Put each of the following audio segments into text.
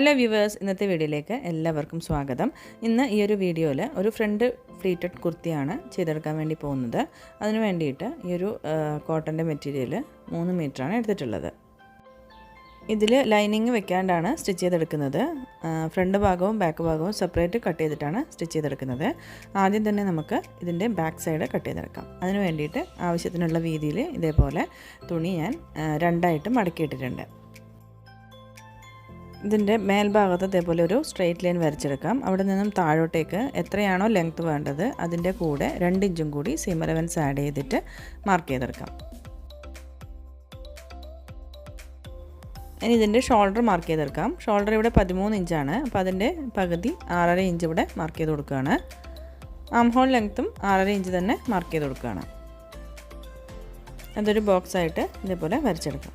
Hello viewers, ഇന്നത്തെ വീഡിയോയിലേക്ക് എല്ലാവർക്കും സ്വാഗതം. ഇന്ന് ഈ ഒരു വീഡിയോയിൽ ഒരു ഫ്രണ്ട് പ്ലീറ്റഡ് കുർത്തിയാണ് ചെയ്തെടുക്കാൻ വേണ്ടി പോകുന്നത്. അതിന് വേണ്ടിയിട്ട് ഈ ഒരു കോട്ടൻ്റെ മെറ്റീരിയൽ 3 മീറ്ററാണ് എടുത്തിട്ടുള്ളത്. ഇതിൽ ലൈനിങ് വെക്കാണ്ടാണ് സ്റ്റിച്ച് ചെയ്തെടുക്കുന്നത്. ഫ്രണ്ട് ഭാഗവും ബാക്ക് ഭാഗവും സെപ്പറേറ്റ് കട്ട് ചെയ്തിട്ടാണ് സ്റ്റിച്ച് ചെയ്തെടുക്കുന്നത്. ആദ്യം തന്നെ നമുക്ക് ഇതിൻ്റെ ബാക്ക് സൈഡ് കട്ട് ചെയ്തെടുക്കാം. അതിന് വേണ്ടിയിട്ട് ആവശ്യത്തിനുള്ള വീതിയിൽ ഇതേപോലെ തുണി ഞാൻ രണ്ടായിട്ട് മടക്കിയിട്ടിട്ടുണ്ട്. ഇതിൻ്റെ മേൽഭാഗത്ത് ഇതേപോലെ ഒരു സ്ട്രെയിറ്റ് ലൈൻ വരച്ചെടുക്കാം. അവിടെ നിന്നും താഴോട്ടേക്ക് എത്രയാണോ ലെങ്ത്ത് വേണ്ടത് അതിൻ്റെ കൂടെ 2 ഇഞ്ചും കൂടി സീം അലവൻസ് ആഡ് ചെയ്തിട്ട് മാർക്ക് ചെയ്തെടുക്കാം. ഇനി ഇതിൻ്റെ ഷോൾഡർ മാർക്ക് ചെയ്തെടുക്കാം. ഷോൾഡർ ഇവിടെ 13 ഇഞ്ചാണ്. അപ്പോൾ അതിൻ്റെ പകുതി 6.5 ഇഞ്ച് ഇവിടെ മാർക്ക് ചെയ്ത് കൊടുക്കുകയാണ്. ആം ഹോൾ ലെങ്ത്തും 6.5 ഇഞ്ച് തന്നെ മാർക്ക് ചെയ്ത് കൊടുക്കുകയാണ്. അതൊരു ബോക്സായിട്ട് ഇതേപോലെ വരച്ചെടുക്കാം.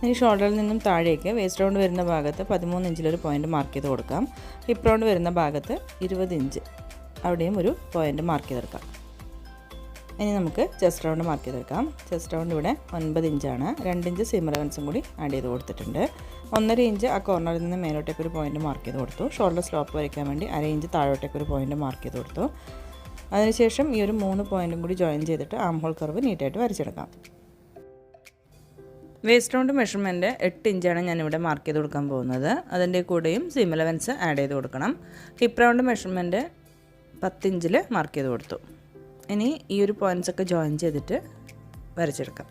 ഇനി ഷോൾഡറിൽ നിന്നും താഴേക്ക് വേസ്റ്റ് റൗണ്ട് വരുന്ന ഭാഗത്ത് 13 ഇഞ്ചിലൊരു പോയിൻ്റ് മാർക്ക് ചെയ്ത് കൊടുക്കാം. ഹിപ്പ് റൗണ്ട് വരുന്ന ഭാഗത്ത് 20 ഇഞ്ച് അവിടെയും ഒരു പോയിൻ്റ് മാർക്ക് ചെയ്തെടുക്കാം. ഇനി നമുക്ക് ചെസ്റ്റ് റൗണ്ട് മാർക്ക് ചെയ്തെടുക്കാം. ചെസ്റ്റ് റൗണ്ട് ഇവിടെ 9 ഇഞ്ചാണ്. 2 ഇഞ്ച് സീം അലവൻസും കൂടി ആഡ് ചെയ്ത് കൊടുത്തിട്ടുണ്ട്. 1.5 ഇഞ്ച് ആ കോർണറിൽ നിന്ന് മേലോട്ടേക്ക് ഒരു പോയിൻ്റ് മാർക്ക് ചെയ്ത് കൊടുത്തു. ഷോൾഡർ സ്ലോപ്പ് വരയ്ക്കാൻ വേണ്ടി 1/2 ഇഞ്ച് താഴോട്ടേക്ക് ഒരു പോയിൻ്റ് മാർക്ക് ചെയ്ത് കൊടുത്തു. അതിനുശേഷം ഈ ഒരു 3 പോയിൻറ്റും കൂടി ജോയിൻ ചെയ്തിട്ട് ആം ഹോൾ കർവ് നീറ്റായിട്ട് വരച്ചെടുക്കാം. വേസ്റ്റ് റൗണ്ട് മെഷർമെൻറ്റ് 8 ഇഞ്ചാണ് ഞാനിവിടെ മാർക്ക് ചെയ്ത് കൊടുക്കാൻ പോകുന്നത്. അതിൻ്റെ കൂടെയും സീം അലവൻസ് ആഡ് ചെയ്ത് കൊടുക്കണം. ഹിപ്പ് റൗണ്ട് മെഷർമെൻറ്റ് 10 ഇഞ്ചിൽ മാർക്ക് ചെയ്ത് കൊടുത്തു. ഇനി ഈ ഒരു പോയിൻറ്റ്സൊക്കെ ജോയിൻ ചെയ്തിട്ട് വരച്ചെടുക്കാം.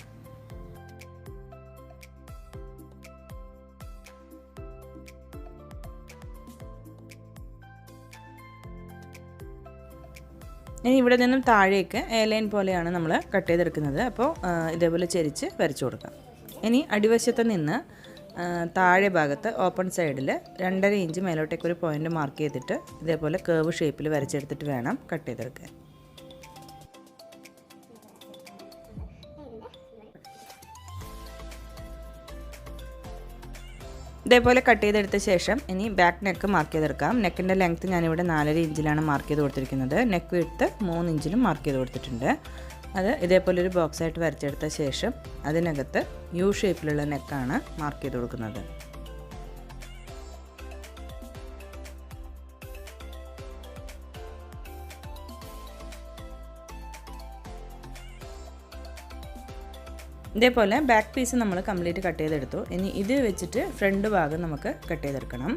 ഇനി ഇവിടെ നിന്നും താഴേക്ക് എ ലൈൻ പോലെയാണ് നമ്മൾ കട്ട് ചെയ്തെടുക്കുന്നത്. അപ്പോൾ ഇതേപോലെ ചെരിച്ച് വരച്ചു കൊടുക്കാം. ഇനി അടിവശത്ത് നിന്ന് താഴെ ഭാഗത്ത് ഓപ്പൺ സൈഡിൽ 2.5 ഇഞ്ച് മേലോട്ടേക്ക് ഒരു പോയിൻ്റ് മാർക്ക് ചെയ്തിട്ട് ഇതേപോലെ കേർവ് ഷേപ്പിൽ വരച്ചെടുത്തിട്ട് വേണം കട്ട് ചെയ്തെടുക്കാൻ. ഇതേപോലെ കട്ട് ചെയ്തെടുത്ത ശേഷം ഇനി ബാക്ക് നെക്ക് മാർക്ക് ചെയ്തെടുക്കാം. നെക്കിൻ്റെ ലെങ്ത്ത് ഞാനിവിടെ 4.5 ഇഞ്ചിലാണ് മാർക്ക് ചെയ്ത് കൊടുത്തിരിക്കുന്നത്. നെക്ക് വിഡ്ത്ത് 3 ഇഞ്ചിലും മാർക്ക് ചെയ്ത് കൊടുത്തിട്ടുണ്ട്. അത് ഇതേപോലെ ഒരു ബോക്സായിട്ട് വരച്ചെടുത്ത ശേഷം അതിനകത്ത് യു ഷേപ്പിലുള്ള നെക്കാണ് മാർക്ക് ചെയ്ത് കൊടുക്കുന്നത്. ഇതേപോലെ ബാക്ക് പീസ് നമ്മൾ കംപ്ലീറ്റ് കട്ട് ചെയ്തെടുത്തു. ഇനി ഇത് വെച്ചിട്ട് ഫ്രണ്ട് ഭാഗം നമുക്ക് കട്ട് ചെയ്തെടുക്കണം.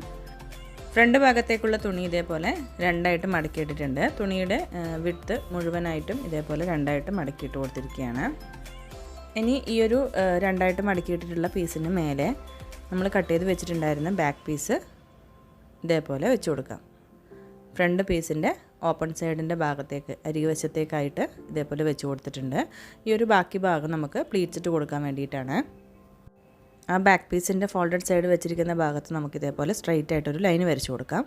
ഫ്രണ്ട് ഭാഗത്തേക്കുള്ള തുണി ഇതേപോലെ രണ്ടായിട്ട് മടക്കിയിട്ടിട്ടുണ്ട്. തുണിയുടെ വിഡ്ത്ത് മുഴുവനായിട്ടും ഇതേപോലെ രണ്ടായിട്ട് മടക്കിയിട്ട് കൊടുത്തിരിക്കുകയാണ്. ഇനി ഈ ഒരു രണ്ടായിട്ട് മടക്കിയിട്ടിട്ടുള്ള പീസിന് മേലെ നമ്മൾ കട്ട് ചെയ്ത് വെച്ചിട്ടുണ്ടായിരുന്ന ബാക്ക് പീസ് ഇതേപോലെ വെച്ച് കൊടുക്കാം. ഫ്രണ്ട് പീസിൻ്റെ ഓപ്പൺ സൈഡിൻ്റെ ഭാഗത്തേക്ക് അരികുവശത്തേക്കായിട്ട് ഇതേപോലെ വെച്ച് കൊടുത്തിട്ടുണ്ട്. ഈ ഒരു ബാക്കി ഭാഗം നമുക്ക് പ്ലീറ്റ്സ് ഇട്ട് കൊടുക്കാൻ വേണ്ടിയിട്ടാണ്. ആ ബാക്ക് പീസിൻ്റെ ഫോൾഡഡ് സൈഡ് വെച്ചിരിക്കുന്ന ഭാഗത്ത് നമുക്ക് ഇതേപോലെ സ്ട്രൈറ്റ് ആയിട്ടൊരു ലൈൻ വരച്ചു കൊടുക്കാം.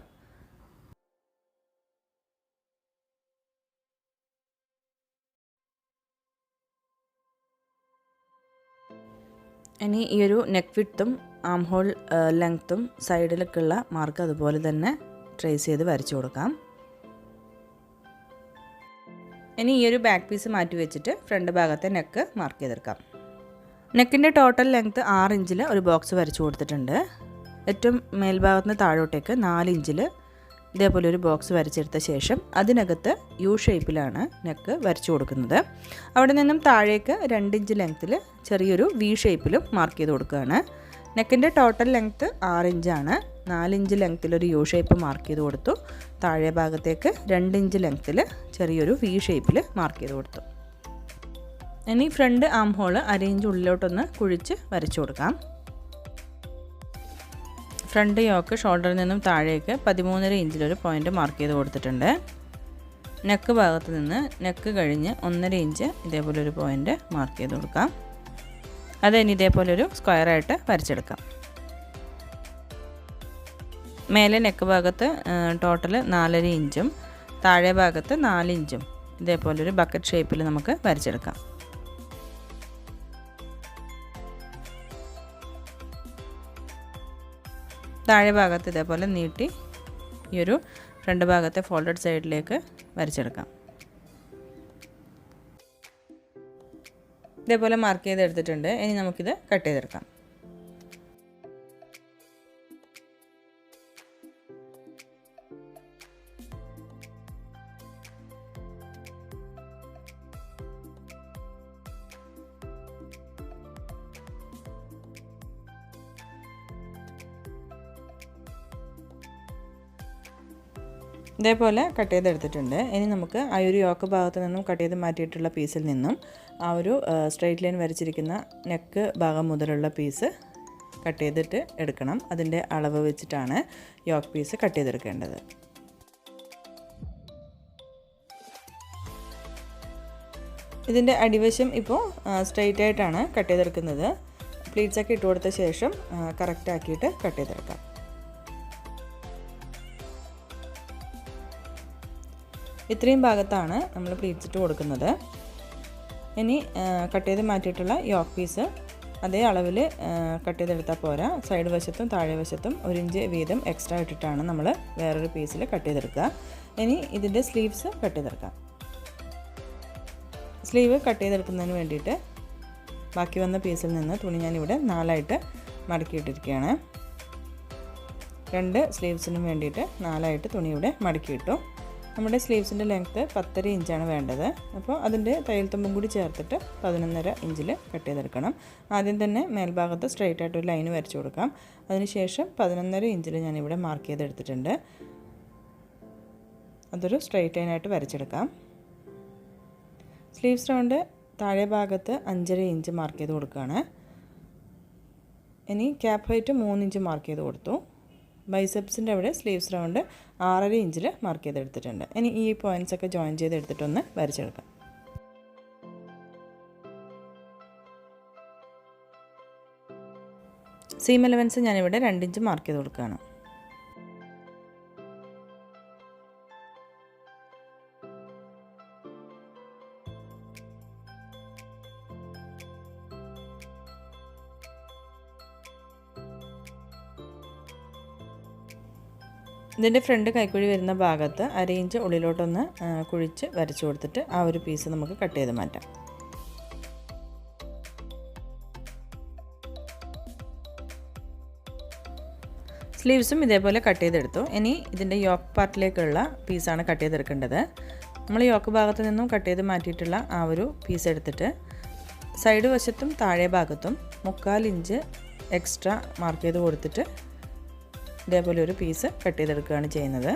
ഇനി ഈ ഒരു നെക്ക് വിഡ്ത്തും ആം ഹോൾ ലെങ്ത്തും സൈഡിലേക്കുള്ള മാർക്ക് അതുപോലെ തന്നെ ട്രേസ് ചെയ്ത് വരച്ചു കൊടുക്കാം. ഇനി ഈ ഒരു ബാക്ക് പീസ് മാറ്റി വെച്ചിട്ട് ഫ്രണ്ട് ഭാഗത്തെ നെക്ക് മാർക്ക് ചെയ്തെടുക്കാം. നെക്കിൻ്റെ ടോട്ടൽ ലെങ്ത്ത് 6 ഇഞ്ചിൽ ഒരു ബോക്സ് വരച്ചു കൊടുത്തിട്ടുണ്ട്. ഏറ്റവും മേൽഭാഗത്ത് നിന്ന് താഴോട്ടേക്ക് 4 ഇഞ്ചിൽ ഇതേപോലെ ഒരു ബോക്സ് വരച്ചെടുത്ത ശേഷം അതിനകത്ത് യു ഷേപ്പിലാണ് നെക്ക് വരച്ചു കൊടുക്കുന്നത്. അവിടെ നിന്നും താഴേക്ക് 2 ഇഞ്ച് ലെങ്ത്തിൽ ചെറിയൊരു വി ഷേപ്പിലും മാർക്ക് ചെയ്ത് കൊടുക്കുകയാണ്. നെക്കിൻ്റെ ടോട്ടൽ ലെങ്ത്ത് 6 ഇഞ്ചാണ്. 4 ഇഞ്ച് ലെങ്ത്തിലൊരു യു ഷേപ്പ് മാർക്ക് ചെയ്ത് കൊടുത്തു. താഴെ ഭാഗത്തേക്ക് 2 ഇഞ്ച് ലെങ്ത്തിൽ ചെറിയൊരു വി ഷേപ്പിൽ മാർക്ക് ചെയ്ത് കൊടുത്തു. ഇനി ഫ്രണ്ട് ആം ഹോൾ 1/2 ഇഞ്ച് ഉള്ളിലോട്ടൊന്ന് കുഴിച്ച് വരച്ചു കൊടുക്കാം. ഫ്രണ്ട് യോക്ക് ഷോൾഡറിൽ നിന്നും താഴേക്ക് 13.5 ഇഞ്ചിലൊരു പോയിൻ്റ് മാർക്ക് ചെയ്ത് കൊടുത്തിട്ടുണ്ട്. നെക്ക് ഭാഗത്ത് നിന്ന് നെക്ക് കഴിഞ്ഞ് 1.5 ഇഞ്ച് ഇതേപോലെ ഒരു പോയിൻ്റ് മാർക്ക് ചെയ്ത് കൊടുക്കാം. അതിനി ഇതേപോലൊരു സ്ക്വയറായിട്ട് വരച്ചെടുക്കാം. മേലെ നെക്ക് ഭാഗത്ത് ടോട്ടൽ 4.5 ഇഞ്ചും താഴെ ഭാഗത്ത് 4 ഇഞ്ചും ഇതേപോലൊരു ബക്കറ്റ് ഷേപ്പിൽ നമുക്ക് വരച്ചെടുക്കാം. താഴെ ഭാഗത്ത് ഇതേപോലെ നീട്ടി ഈ ഒരു ഫ്രണ്ട് ഭാഗത്തെ ഫോൾഡഡ് സൈഡിലേക്ക് വരച്ചെടുക്കാം. ഇതേപോലെ മാർക്ക് ചെയ്തെടുത്തിട്ടുണ്ട്. ഇനി നമുക്കിത് കട്ട് ചെയ്തെടുക്കാം. ഇതേപോലെ കട്ട് ചെയ്തെടുത്തിട്ടുണ്ട്. ഇനി നമുക്ക് ആ ഒരു യോക്ക് ഭാഗത്ത് നിന്നും കട്ട് ചെയ്ത് മാറ്റിയിട്ടുള്ള പീസിൽ നിന്നും ആ ഒരു സ്ട്രെയിറ്റ് ലൈൻ വരച്ചിരിക്കുന്ന നെക്ക് ഭാഗം മുതലുള്ള പീസ് കട്ട് ചെയ്തിട്ട് എടുക്കണം. അതിൻ്റെ അളവ് വെച്ചിട്ടാണ് യോക്ക് പീസ് കട്ട് ചെയ്തെടുക്കേണ്ടത്. ഇതിൻ്റെ അടിവശം ഇപ്പോൾ സ്ട്രെയിറ്റ് ആയിട്ടാണ് കട്ട് ചെയ്തെടുക്കുന്നത്. പ്ലീറ്റ്സൊക്കെ ഇട്ട് കൊടുത്ത ശേഷം കറക്റ്റ് ആക്കിയിട്ട് കട്ട് ചെയ്തെടുക്കാം. ഇത്രയും ഭാഗത്താണ് നമ്മൾ പ്ലീറ്റ്സ് ഇട്ട് കൊടുക്കുന്നത്. ഇനി കട്ട് ചെയ്ത് മാറ്റിയിട്ടുള്ള യോക്ക് പീസ് അതേ അളവിൽ കട്ട് ചെയ്തെടുത്താൽ പോരാ. സൈഡ് വശത്തും താഴെ വശത്തും 1 ഇഞ്ച് വീതം എക്സ്ട്രാ ഇട്ടിട്ടാണ് നമ്മൾ വേറൊരു പീസിൽ കട്ട് ചെയ്തെടുക്കുക. ഇനി ഇതിൻ്റെ സ്ലീവ്സ് കട്ട് ചെയ്തെടുക്കാം. സ്ലീവ് കട്ട് ചെയ്തെടുക്കുന്നതിന് വേണ്ടിയിട്ട് ബാക്കി വന്ന പീസിൽ നിന്ന് തുണി ഞാനിവിടെ 4ആയിട്ട് മടക്കിയിട്ടിരിക്കുകയാണ്. 2 സ്ലീവ്സിനും വേണ്ടിയിട്ട് 4ആയിട്ട് തുണി ഇവിടെ മടക്കിയിട്ടു. നമ്മുടെ സ്ലീവ്സിൻ്റെ ലെങ്ത്ത് 10.5 ഇഞ്ചാണ് വേണ്ടത്. അപ്പോൾ അതിൻ്റെ തയ്യൽ തുമ്പും കൂടി ചേർത്തിട്ട് 11.5 ഇഞ്ചിൽ കട്ട് ചെയ്തെടുക്കണം. ആദ്യം തന്നെ മേൽഭാഗത്ത് സ്ട്രെയിറ്റ് ആയിട്ട് ഒരു ലൈൻ വരച്ചു കൊടുക്കാം. അതിനുശേഷം 11.5 ഇഞ്ചിൽ ഞാനിവിടെ മാർക്ക് ചെയ്തെടുത്തിട്ടുണ്ട്. അതൊരു സ്ട്രെയിറ്റ് ലൈനായിട്ട് വരച്ചെടുക്കാം. സ്ലീവ്സ് റൗണ്ട് താഴെ ഭാഗത്ത് 5.5 ഇഞ്ച് മാർക്ക് ചെയ്ത് കൊടുക്കുകയാണ്. ഇനി ക്യാപ്പ് ഹൈറ്റ് 3 ഇഞ്ച് മാർക്ക് ചെയ്ത് കൊടുത്തു. ബൈസെപ്സിൻ്റെ അവിടെ സ്ലീവ്സ് റൗണ്ട് 6.5 ഇഞ്ചിൽ മാർക്ക് ചെയ്തെടുത്തിട്ടുണ്ട്. ഇനി ഈ പോയിൻറ്റ്സൊക്കെ ജോയിൻ ചെയ്തെടുത്തിട്ടൊന്ന് വരച്ചെടുക്കാം. സീം അലവൻസ് ഞാനിവിടെ 2 ഇഞ്ച് മാർക്ക് ചെയ്ത് കൊടുക്കുകയാണ്. ഇതിൻ്റെ ഫ്രണ്ട് കൈക്കുഴി വരുന്ന ഭാഗത്ത് 1/2 ഇഞ്ച് ഉള്ളിലോട്ടൊന്ന് കുഴിച്ച് വരച്ചു കൊടുത്തിട്ട് ആ ഒരു പീസ് നമുക്ക് കട്ട് ചെയ്ത് മാറ്റാം. സ്ലീവ്സും ഇതേപോലെ കട്ട് ചെയ്തെടുത്തു. ഇനി ഇതിൻ്റെ യോക്ക് പാർട്ടിലേക്കുള്ള പീസാണ് കട്ട് ചെയ്തെടുക്കേണ്ടത്. നമ്മൾ യോക്ക് ഭാഗത്ത് നിന്നും കട്ട് ചെയ്ത് മാറ്റിയിട്ടുള്ള ആ ഒരു പീസ് എടുത്തിട്ട് സൈഡ് വശത്തും താഴെ ഭാഗത്തും 3/4 ഇഞ്ച് എക്സ്ട്രാ മാർക്ക് ചെയ്ത് കൊടുത്തിട്ട് ഇതേപോലെ ഒരു പീസ് കട്ട് ചെയ്തെടുക്കുകയാണ് ചെയ്യുന്നത്.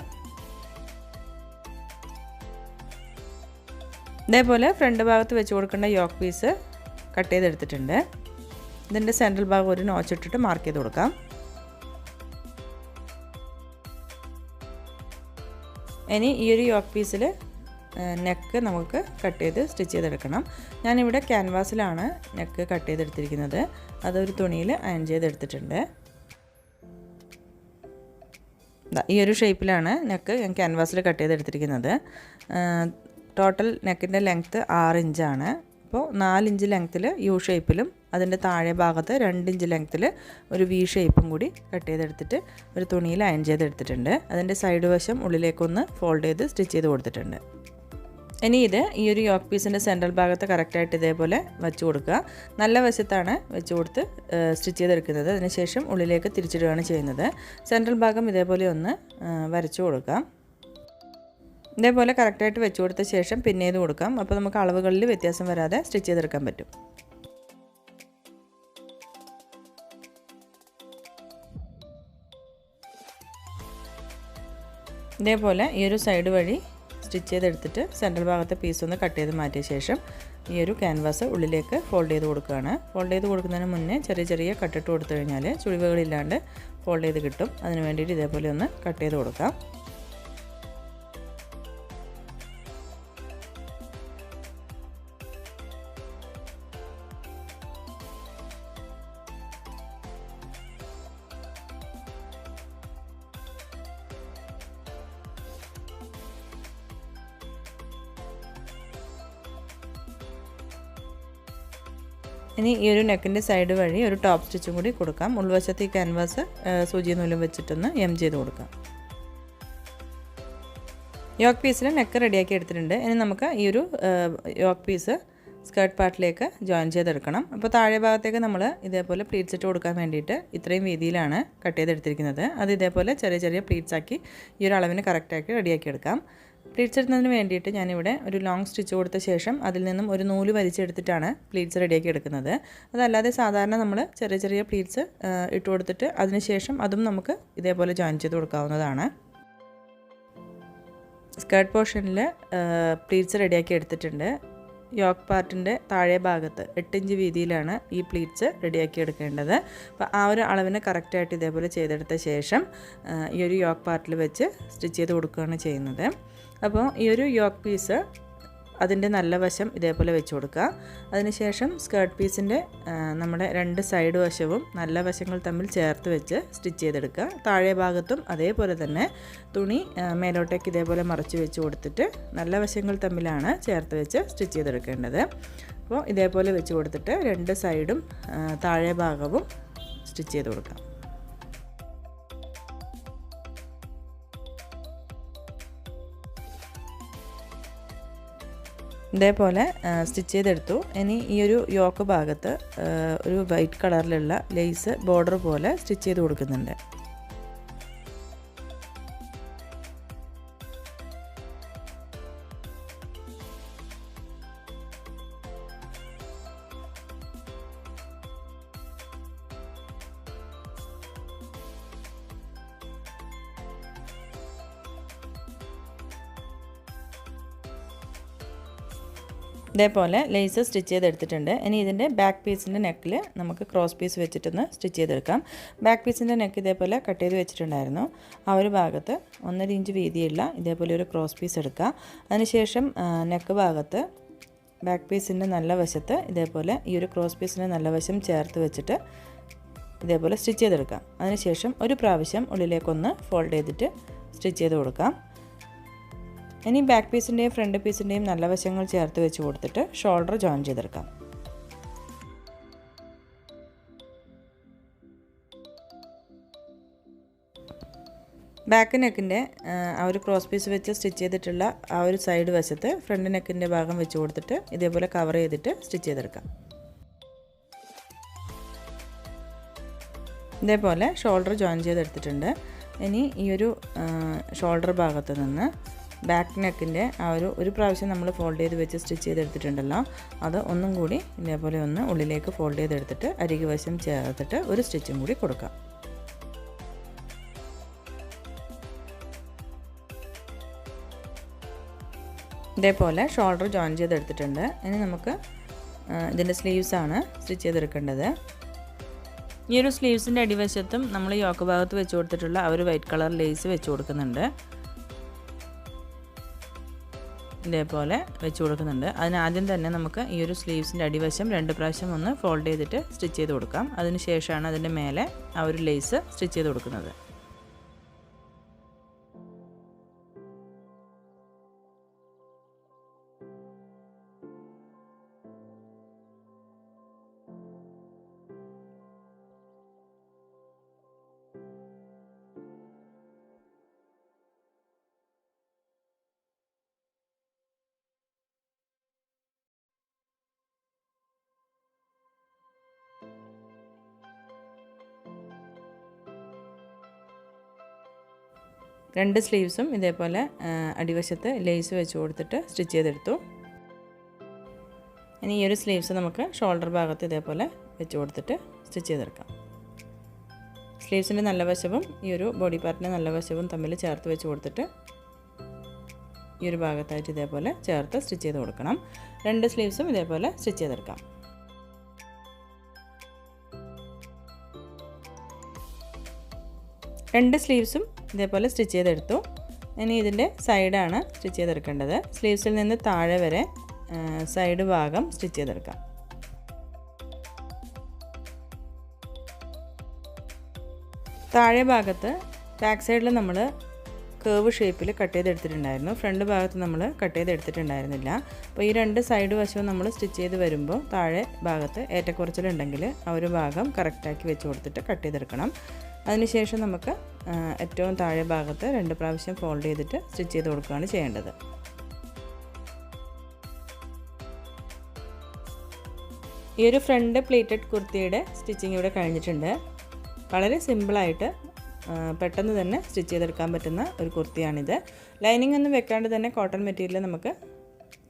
ഇതേപോലെ ഫ്രണ്ട് ഭാഗത്ത് വെച്ച് കൊടുക്കേണ്ട യോക്ക് പീസ് കട്ട് ചെയ്തെടുത്തിട്ടുണ്ട്. ഇതിൻ്റെ സെൻട്രൽ ഭാഗം ഒരു നോച്ച് ഇട്ടിട്ട് മാർക്ക് ചെയ്ത് കൊടുക്കാം. ഇനി ഈ ഒരു യോക്ക് പീസിൽ നെക്ക് നമുക്ക് കട്ട് ചെയ്ത് സ്റ്റിച്ച് ചെയ്തെടുക്കണം. ഞാനിവിടെ ക്യാൻവാസിലാണ് നെക്ക് കട്ട് ചെയ്തെടുത്തിരിക്കുന്നത്. അതൊരു തുണിയിൽ അയൺ ചെയ്തെടുത്തിട്ടുണ്ട്. ഈ ഒരു ഷേപ്പിലാണ് നെക്ക് ഞാൻ ക്യാൻവാസിൽ കട്ട് ചെയ്തെടുത്തിരിക്കുന്നത്. ടോട്ടൽ നെക്കിൻ്റെ ലെങ്ത്ത് 6 ഇഞ്ചാണ്. അപ്പോൾ 4 ഇഞ്ച് ലെങ്ത്തിൽ യു ഷേപ്പിലും അതിൻ്റെ താഴെ ഭാഗത്ത് 2 ഇഞ്ച് ലെങ്ത്തിൽ ഒരു വി ഷേപ്പും കൂടി കട്ട് ചെയ്തെടുത്തിട്ട് ഒരു തുണിയിൽ അയൺ ചെയ്തെടുത്തിട്ടുണ്ട്. അതിൻ്റെ സൈഡ് വശം ഉള്ളിലേക്കൊന്ന് ഫോൾഡ് ചെയ്ത് സ്റ്റിച്ച് ചെയ്ത് കൊടുത്തിട്ടുണ്ട്. ഇനി ഇത് ഈ ഒരു യോക്ക് പീസിൻ്റെ സെൻട്രൽ ഭാഗത്ത് കറക്റ്റായിട്ട് ഇതേപോലെ വെച്ച് കൊടുക്കുക. നല്ല വശത്താണ് വെച്ച് കൊടുത്ത് സ്റ്റിച്ച് ചെയ്തെടുക്കുന്നത്. അതിനുശേഷം ഉള്ളിലേക്ക് തിരിച്ചിടുകയാണ് ചെയ്യുന്നത്. സെൻട്രൽ ഭാഗം ഇതേപോലെ ഒന്ന് വരച്ചു കൊടുക്കാം. ഇതേപോലെ കറക്റ്റായിട്ട് വെച്ച് കൊടുത്ത ശേഷം പിൻ ചെയ്ത് കൊടുക്കാം. അപ്പോൾ നമുക്ക് അളവുകളിൽ വ്യത്യാസം വരാതെ സ്റ്റിച്ച് ചെയ്തെടുക്കാൻ പറ്റും. ഇതേപോലെ ഈ ഒരു സൈഡ് വഴി സ്റ്റിച്ച് ചെയ്തെടുത്തിട്ട് സെൻട്രൽ ഭാഗത്തെ പീസ് ഒന്ന് കട്ട് ചെയ്ത് മാറ്റിയ ശേഷം ഈ ഒരു ക്യാൻവാസ് ഉള്ളിലേക്ക് ഫോൾഡ് ചെയ്ത് കൊടുക്കുകയാണ്. ഫോൾഡ് ചെയ്ത് കൊടുക്കുന്നതിന് മുന്നേ ചെറിയ ചെറിയ കട്ടിട്ട് കൊടുത്തു കഴിഞ്ഞാൽ ചുളിവുകളില്ലാണ്ട് ഫോൾഡ് ചെയ്ത് കിട്ടും. അതിന് വേണ്ടിയിട്ട് ഇതേപോലെ ഒന്ന് കട്ട് ചെയ്ത് കൊടുക്കാം. ഇനി ഈ ഒരു നെക്കിൻ്റെ സൈഡ് വഴി ഒരു ടോപ്പ് സ്റ്റിച്ചും കൂടി കൊടുക്കാം. ഉൾവശത്ത് ഈ ക്യാൻവാസ് സൂചി നൂലും വെച്ചിട്ടൊന്ന് എം ചെയ്ത് കൊടുക്കാം. യോക്ക് പീസിൽ നെക്ക് റെഡിയാക്കി എടുത്തിട്ടുണ്ട്. ഇനി നമുക്ക് ഈ ഒരു യോക്ക് പീസ് സ്കേർട്ട് പാർട്ടിലേക്ക് ജോയിൻ ചെയ്തെടുക്കണം. അപ്പോൾ താഴെ ഭാഗത്തേക്ക് നമ്മൾ ഇതേപോലെ പ്ലീറ്റ്സ് ഇട്ട് കൊടുക്കാൻ വേണ്ടിയിട്ട് ഇത്രയും വീതിയിലാണ് കട്ട് ചെയ്തെടുത്തിരിക്കുന്നത്. അത് ഇതേപോലെ ചെറിയ ചെറിയ പ്ലീറ്റ്സ് ആക്കി ഈ ഒരു അളവിന് കറക്റ്റാക്കി റെഡിയാക്കി എടുക്കാം. പ്ലീറ്റ്സ് ഇടുന്നതിന് വേണ്ടിയിട്ട് ഞാനിവിടെ ഒരു ലോങ് സ്റ്റിച്ച് കൊടുത്ത ശേഷം അതിൽ നിന്നും ഒരു നൂല് വലിച്ചെടുത്തിട്ടാണ് പ്ലീറ്റ്സ് റെഡിയാക്കി എടുക്കുന്നത്. അതല്ലാതെ സാധാരണ നമ്മൾ ചെറിയ ചെറിയ പ്ലീറ്റ്സ് ഇട്ട് കൊടുത്തിട്ട് അതിനുശേഷം അതും നമുക്ക് ഇതേപോലെ ജോയിൻ ചെയ്ത് കൊടുക്കാവുന്നതാണ്. സ്കേർട്ട് പോർഷനിൽ പ്ലീറ്റ്സ് റെഡിയാക്കി എടുത്തിട്ടുണ്ട്. യോക്ക് പാർട്ടിൻ്റെ താഴെ ഭാഗത്ത് 8 ഇഞ്ച് വീതിയിലാണ് ഈ പ്ലീറ്റ്സ് റെഡിയാക്കി എടുക്കേണ്ടത്. അപ്പോൾ ആ ഒരു അളവിന് കറക്റ്റായിട്ട് ഇതേപോലെ ചെയ്തെടുത്ത ശേഷം ഈ ഒരു യോക്ക് പാർട്ടിൽ വെച്ച് സ്റ്റിച്ച് ചെയ്ത് കൊടുക്കുകയാണ് ചെയ്യുന്നത്. അപ്പോൾ ഈ ഒരു യോക്ക് പീസ് അതിൻ്റെ നല്ല വശം ഇതേപോലെ വെച്ച് കൊടുക്കുക. അതിനുശേഷം സ്കേർട്ട് പീസിൻ്റെ നമ്മുടെ 2 സൈഡ് വശവും നല്ല വശങ്ങൾ തമ്മിൽ ചേർത്ത് വെച്ച് സ്റ്റിച്ച് ചെയ്തെടുക്കുക. താഴെ ഭാഗത്തും അതേപോലെ തന്നെ തുണി മേലോട്ടേക്ക് ഇതേപോലെ മറച്ച് വെച്ച് കൊടുത്തിട്ട് നല്ല വശങ്ങൾ തമ്മിലാണ് ചേർത്ത് വെച്ച് സ്റ്റിച്ച് ചെയ്തെടുക്കേണ്ടത്. അപ്പോൾ ഇതേപോലെ വെച്ച് കൊടുത്തിട്ട് 2 സൈഡും താഴെ ഭാഗവും സ്റ്റിച്ച് ചെയ്ത് കൊടുക്കാം. ഇതേപോലെ സ്റ്റിച്ച് ചെയ്തെടുത്തു. ഇനി ഈ ഒരു യോക്ക് ഭാഗത്ത് ഒരു വൈറ്റ് കളറിലുള്ള ലേസ് ബോർഡർ പോലെ സ്റ്റിച്ച് ചെയ്ത് കൊടുക്കുന്നുണ്ട്. ഇതേപോലെ ലേസ് സ്റ്റിച്ച് ചെയ്തെടുത്തിട്ടുണ്ട്. ഇനി ഇതിൻ്റെ ബാക്ക് പീസിൻ്റെ നെക്കിൽ നമുക്ക് ക്രോസ് പീസ് വെച്ചിട്ടൊന്ന് സ്റ്റിച്ച് ചെയ്തെടുക്കാം. ബാക്ക് പീസിൻ്റെ നെക്ക് ഇതേപോലെ കട്ട് ചെയ്ത് വെച്ചിട്ടുണ്ടായിരുന്നു. ആ ഒരു ഭാഗത്ത് 1.5 ഇഞ്ച് വീതിയുള്ള ഇതേപോലെ ഒരു ക്രോസ് പീസ് എടുക്കുക. അതിനുശേഷം നെക്ക് ഭാഗത്ത് ബാക്ക് പീസിൻ്റെ നല്ല വശത്ത് ഇതേപോലെ ഈ ഒരു ക്രോസ് പീസിൻ്റെ നല്ല വശം ചേർത്ത് വെച്ചിട്ട് ഇതേപോലെ സ്റ്റിച്ച് ചെയ്തെടുക്കാം. അതിനുശേഷം ഒരു പ്രാവശ്യം ഉള്ളിലേക്കൊന്ന് ഫോൾഡ് ചെയ്തിട്ട് സ്റ്റിച്ച് ചെയ്ത് കൊടുക്കാം. ഇനി ബാക്ക് പീസിൻ്റെയും ഫ്രണ്ട് പീസിൻ്റെയും നല്ല വശങ്ങൾ ചേർത്ത് വെച്ച് കൊടുത്തിട്ട് ഷോൾഡർ ജോയിൻ ചെയ്തെടുക്കാം. ബാക്ക് നെക്കിൻ്റെ ആ ഒരു ക്രോസ് പീസ് വെച്ച് സ്റ്റിച്ച് ചെയ്തിട്ടുള്ള ആ ഒരു സൈഡ് വശത്ത് ഫ്രണ്ട് നെക്കിൻ്റെ ഭാഗം വെച്ച് കൊടുത്തിട്ട് ഇതേപോലെ കവർ ചെയ്തിട്ട് സ്റ്റിച്ച് ചെയ്തെടുക്കാം. ഇതേപോലെ ഷോൾഡർ ജോയിൻ ചെയ്തെടുത്തിട്ടുണ്ട്. ഇനി ഈ ഒരു ഷോൾഡർ ഭാഗത്ത് നിന്ന് ബാക്ക് നെക്കിൻ്റെ ആ ഒരു പ്രാവശ്യം നമ്മൾ ഫോൾഡ് ചെയ്ത് വെച്ച് സ്റ്റിച്ച് ചെയ്തെടുത്തിട്ടുണ്ടല്ലോ, അത് ഒന്നും കൂടി ഇതേപോലെ ഒന്ന് ഉള്ളിലേക്ക് ഫോൾഡ് ചെയ്തെടുത്തിട്ട് അരികു വശം ചേർത്തിട്ട് ഒരു സ്റ്റിച്ചും കൂടി കൊടുക്കാം. ഇതേപോലെ ഷോൾഡർ ജോയിൻ ചെയ്തെടുത്തിട്ടുണ്ട്. ഇനി നമുക്ക് ഇതിൻ്റെ സ്ലീവ്സാണ് സ്റ്റിച്ച് ചെയ്തെടുക്കേണ്ടത്. ഈ ഒരു സ്ലീവ്സിൻ്റെ അടിവശത്തും നമ്മൾ യോക്ക് ഭാഗത്ത് വെച്ച് കൊടുത്തിട്ടുള്ള ആ ഒരു വൈറ്റ് കളർ ലേസ് വെച്ച് കൊടുക്കുന്നുണ്ട്. ഇതേപോലെ വെച്ച് കൊടുക്കുന്നുണ്ട്. അതിനാദ്യം തന്നെ നമുക്ക് ഈ ഒരു സ്ലീവ്സിൻ്റെ അടിവശം 2 പ്രാവശ്യം ഒന്ന് ഫോൾഡ് ചെയ്തിട്ട് സ്റ്റിച്ച് ചെയ്ത് കൊടുക്കാം. അതിനുശേഷമാണ് അതിൻ്റെ മേലെ ആ ഒരു ലേസ് സ്റ്റിച്ച് ചെയ്ത് കൊടുക്കുന്നത്. രണ്ട് സ്ലീവ്സും ഇതേപോലെ അടിവശത്ത് ലേസ് വെച്ച് കൊടുത്തിട്ട് സ്റ്റിച്ച് ചെയ്തെടുത്തു. ഇനി ഈ ഒരു സ്ലീവ്സ് നമുക്ക് ഷോൾഡർ ഭാഗത്ത് ഇതേപോലെ വെച്ച് കൊടുത്തിട്ട് സ്റ്റിച്ച് ചെയ്തെടുക്കാം. സ്ലീവ്സിൻ്റെ നല്ല വശവും ഈ ഒരു ബോഡി പാർട്ടിൻ്റെ നല്ല വശവും തമ്മിൽ ചേർത്ത് വെച്ച് കൊടുത്തിട്ട് ഈ ഒരു ഭാഗത്തായിട്ട് ഇതേപോലെ ചേർത്ത് സ്റ്റിച്ച് ചെയ്ത് കൊടുക്കണം. രണ്ട് സ്ലീവ്സും ഇതേപോലെ സ്റ്റിച്ച് ചെയ്തെടുക്കാം. രണ്ട് സ്ലീവ്സും ഇതേപോലെ സ്റ്റിച്ച് ചെയ്തെടുത്തു. ഇനി ഇതിൻ്റെ സൈഡാണ് സ്റ്റിച്ച് ചെയ്തെടുക്കേണ്ടത്. സ്ലീവ്സിൽ നിന്ന് താഴെ വരെ സൈഡ് ഭാഗം സ്റ്റിച്ച് ചെയ്തെടുക്കാം. താഴെ ഭാഗത്ത് ബാക്ക് സൈഡിൽ നമ്മൾ കേർവ് ഷേപ്പിൽ കട്ട് ചെയ്തെടുത്തിട്ടുണ്ടായിരുന്നു. ഫ്രണ്ട് ഭാഗത്ത് നമ്മൾ കട്ട് ചെയ്തെടുത്തിട്ടുണ്ടായിരുന്നില്ല. അപ്പോൾ ഈ രണ്ട് സൈഡ് വശവും നമ്മൾ സ്റ്റിച്ച് ചെയ്ത് വരുമ്പോൾ താഴെ ഭാഗത്ത് ഏറ്റക്കുറച്ചിലുണ്ടെങ്കിൽ ആ ഒരു ഭാഗം കറക്റ്റാക്കി വെച്ച് കൊടുത്തിട്ട് കട്ട് ചെയ്തെടുക്കണം. അതിനുശേഷം നമുക്ക് ഏറ്റവും താഴെ ഭാഗത്ത് 2 പ്രാവശ്യം ഫോൾഡ് ചെയ്തിട്ട് സ്റ്റിച്ച് ചെയ്ത് കൊടുക്കുകയാണ് ചെയ്യേണ്ടത്. ഈ ഒരു ഫ്രണ്ട് പ്ലീറ്റഡ് കുർത്തിയുടെ സ്റ്റിച്ചിങ് ഇവിടെ കഴിഞ്ഞിട്ടുണ്ട്. വളരെ സിമ്പിളായിട്ട് പെട്ടെന്ന് തന്നെ സ്റ്റിച്ച് ചെയ്തെടുക്കാൻ പറ്റുന്ന ഒരു കുർത്തിയാണിത്. ലൈനിങ് ഒന്നും വെക്കാണ്ട് തന്നെ കോട്ടൺ മെറ്റീരിയൽ നമുക്ക്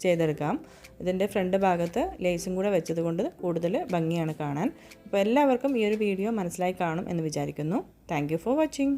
ചെയ്തെടുക്കാം. ഇതിൻ്റെ ഫ്രണ്ട് ഭാഗത്ത് ലേസും കൂടെ വെച്ചതുകൊണ്ട് കൂടുതൽ ഭംഗിയാണ് കാണാൻ. അപ്പോൾ എല്ലാവർക്കും ഈ ഒരു വീഡിയോ മനസ്സിലായി കാണും എന്ന് വിചാരിക്കുന്നു. Thank you for watching.